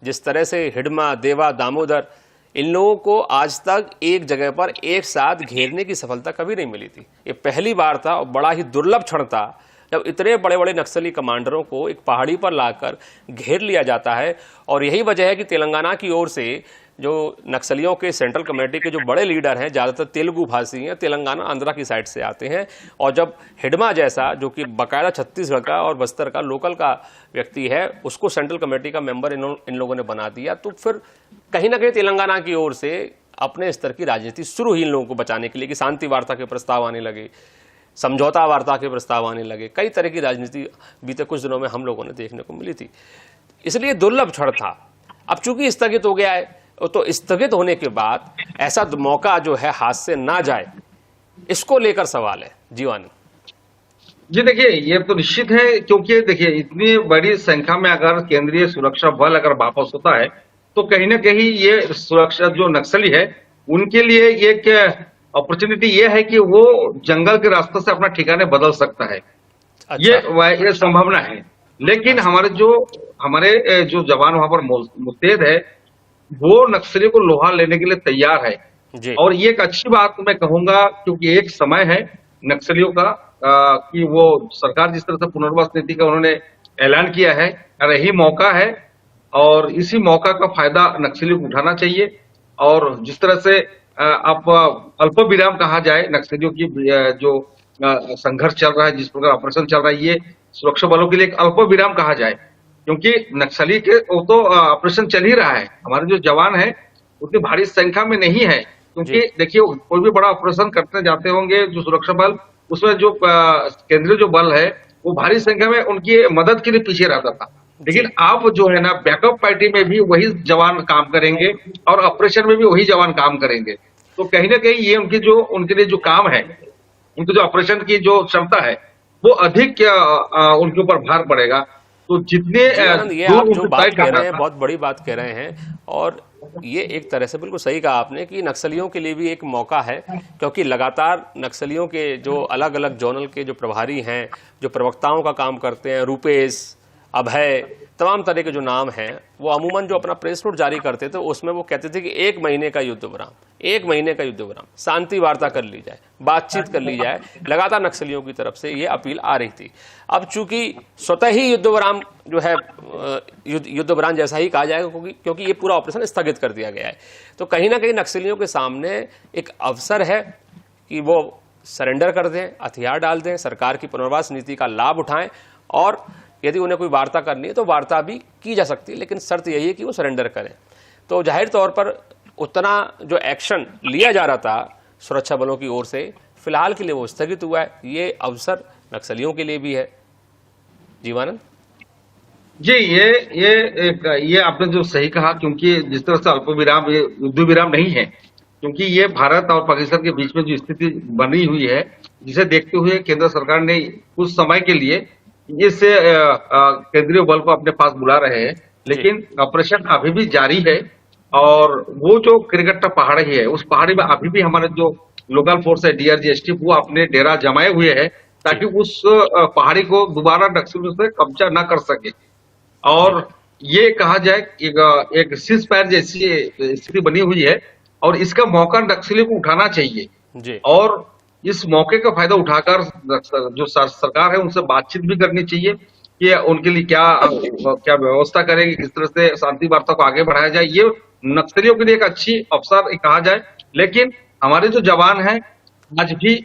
जिस तरह से हिडमा, देवा, दामोदर, इन लोगों को आज तक एक जगह पर एक साथ घेरने की सफलता कभी नहीं मिली थी। ये पहली बार था और बड़ा ही दुर्लभ क्षण था जब इतने बड़े बड़े नक्सली कमांडरों को एक पहाड़ी पर लाकर घेर लिया जाता है। और यही वजह है कि तेलंगाना की ओर से जो नक्सलियों के सेंट्रल कमेटी के जो बड़े लीडर हैं, ज़्यादातर तेलुगु भाषी हैं, तेलंगाना आंध्रा की साइड से आते हैं। और जब हिडमा जैसा, जो कि बाकायदा छत्तीसगढ़ का और बस्तर का लोकल का व्यक्ति है, उसको सेंट्रल कमेटी का मेंबर इन लोगों ने बना दिया, तो फिर कहीं ना कहीं तेलंगाना की ओर से अपने स्तर की राजनीति शुरू हुई इन लोगों को बचाने के लिए कि शांति वार्ता के प्रस्ताव आने लगे, समझौता वार्ता के प्रस्ताव आने लगे, कई तरह की राजनीति बीते कुछ दिनों में हम लोगों ने देखने को मिली थी। इसलिए दुर्लभ क्षण था। अब चूंकि स्थगित हो गया है, तो स्थगित होने के बाद ऐसा मौका जो है हाथ से ना जाए, इसको लेकर सवाल है। जीवानंद जी देखिए, ये तो निश्चित है, क्योंकि देखिए इतनी बड़ी संख्या में अगर केंद्रीय सुरक्षा बल अगर वापस होता है तो कहीं ना कहीं ये सुरक्षा जो नक्सली है उनके लिए एक अपॉर्चुनिटी ये है कि वो जंगल के रास्ते से अपना ठिकाने बदल सकता है। अच्छा। ये संभावना है। लेकिन अच्छा। हमारे जो जवान वहां पर मुस्तैद है, वो नक्सलियों को लोहा लेने के लिए तैयार है। जी। और ये एक अच्छी बात मैं कहूंगा, क्योंकि एक समय है नक्सलियों का कि वो सरकार जिस तरह से पुनर्वास नीति का उन्होंने ऐलान किया है, और यही मौका है और इसी मौका का फायदा नक्सलियों को उठाना चाहिए। और जिस तरह से आप अल्प विराम कहा जाए नक्सलियों की जो संघर्ष चल रहा है, जिस प्रकार ऑपरेशन चल रहा है, ये सुरक्षा बलों के लिए एक अल्प विराम कहा जाए, क्योंकि नक्सली के वो तो ऑपरेशन चल ही रहा है। हमारे जो जवान है उतनी भारी संख्या में नहीं है, क्योंकि जी। देखिए कोई भी बड़ा ऑपरेशन करने जाते होंगे जो सुरक्षा बल, उसमें जो केंद्रीय जो बल है वो भारी संख्या में उनकी मदद के लिए पीछे रहता था। जी। लेकिन आप जो है ना, बैकअप पार्टी में भी वही जवान काम करेंगे और ऑपरेशन में भी वही जवान काम करेंगे। तो कहीं ना कहीं ये उनके लिए जो काम है, उनकी जो ऑपरेशन की जो क्षमता है, वो अधिक उनके ऊपर भार पड़ेगा। तो जितने जीवानंद, ये दूर आप जो उनको तय बात कह करना रहे हैं था। बहुत बड़ी बात कह रहे हैं। और ये एक तरह से बिल्कुल सही कहा आपने कि नक्सलियों के लिए भी एक मौका है, क्योंकि लगातार नक्सलियों के जो अलग अलग जोनल के जो प्रभारी हैं, जो प्रवक्ताओं का काम करते हैं, रूपेश, अभय, तमाम तरह के जो नाम हैं, वो अमूमन जो अपना प्रेस नोट जारी करते थे उसमें वो कहते थे कि 1 महीने का युद्ध विराम, 1 महीने का युद्ध विराम, शांति वार्ता कर ली जाए, बातचीत कर ली जाए। लगातार नक्सलियों की तरफ से ये अपील आ रही थी। अब चूंकि स्वतः ही युद्ध विराम जो है युद्ध विराम जैसा ही कहा जाएगा, क्योंकि ये पूरा ऑपरेशन स्थगित कर दिया गया है, तो कहीं ना कहीं नक्सलियों के सामने एक अवसर है कि वो सरेंडर कर दें, हथियार डाल दें, सरकार की पुनर्वास नीति का लाभ उठाएं, और यदि उन्हें कोई वार्ता करनी है तो वार्ता भी की जा सकती है, लेकिन शर्त यही है कि वो सरेंडर करें। तो जाहिर तौर पर उतना जो एक्शन लिया जा रहा था सुरक्षा बलों की ओर से, फिलहाल के लिए वो स्थगित हुआ है। ये अवसर नक्सलियों के लिए भी है। जीवानंद जी, ये आपने जो सही कहा, क्योंकि जिस तरह से अल्प विराम ये युद्ध विराम नहीं है, क्योंकि ये भारत और पाकिस्तान के बीच में जो स्थिति बनी हुई है, जिसे देखते हुए केंद्र सरकार ने कुछ समय के लिए इस केंद्रीय बल को अपने पास बुला रहे हैं। जी। लेकिन ऑपरेशन अभी भी जारी है। और वो जो क्रिकेटा पहाड़ी है, उस पहाड़ी में अभी भी हमारे जो लोकल फोर्स है, डीआरजी वो अपने डेरा जमाए हुए है, जी। ताकि उस पहाड़ी को दोबारा नक्सलियों से कब्जा न कर सके। जी। और ये कहा जाए एक सीज फायर जैसी स्थिति बनी हुई है, और इसका मौका नक्सलियों को उठाना चाहिए। जी। और इस मौके का फायदा उठाकर जो सरकार है उनसे बातचीत भी करनी चाहिए कि उनके लिए क्या क्या व्यवस्था करेगी, किस तरह से शांति वार्ता को आगे बढ़ाया जाए। ये नक्सलियों के लिए एक अच्छी अवसर कहा जाए। लेकिन हमारे जो जवान हैं आज भी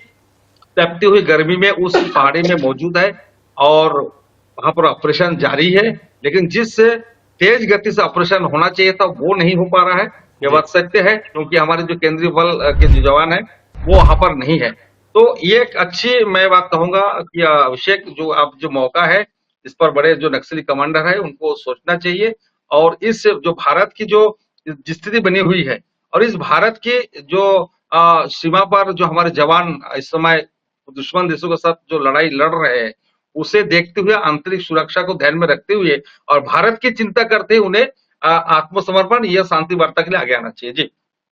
तपती हुई गर्मी में उस पहाड़ी में मौजूद है, और वहां पर ऑपरेशन जारी है। लेकिन जिस तेज गति से ऑपरेशन होना चाहिए था वो नहीं हो पा रहा है। ये जी। बात सत्य है, क्योंकि हमारे जो केंद्रीय बल के जो जवान है वो वहां पर नहीं है। तो ये एक अच्छी मैं बात कहूंगा कि अभिषेक, जो अब जो मौका है, इस पर बड़े जो नक्सली कमांडर है उनको सोचना चाहिए। और इस जो भारत की जो जिस स्थिति बनी हुई है, और इस भारत की जो सीमा पर जो हमारे जवान इस समय दुश्मन देशों के साथ जो लड़ाई लड़ रहे हैं, उसे देखते हुए, आंतरिक सुरक्षा को ध्यान में रखते हुए और भारत की चिंता करते हुए उन्हें आत्मसमर्पण या शांति वार्ता के लिए आगे आना चाहिए। जी।